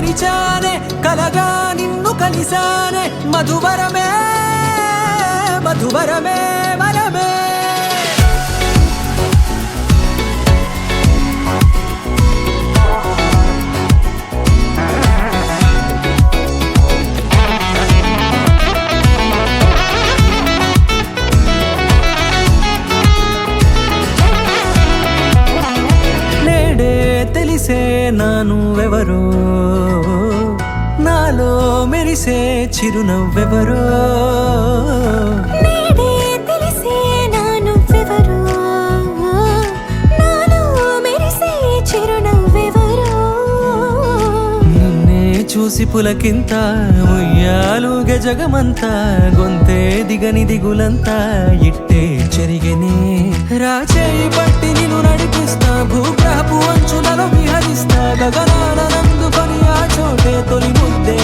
పిలిచానే కలగా నిన్ను కలిసానే మధువరమే మధువరమే వరమే తెలిసే నానువెవరో నాలో మెరిసే చిరునవ్వెవరో నేడే తెలిసే నానువెవరో నాలో మెరిసే చిరునవ్వెవరో నిన్నే చూసి పులకింత ఉయ్యాలుగే జగమంతా గొంతే దిగని దిగులంతా ఇట్టే చెరిగెనే రాచేయి పట్టి నిన్ను నడిపిస్తా భూగ్రహపు అంచులలో విహరిస్తా గగనానందుకొని ఆ చోటే తొలి ముద్దే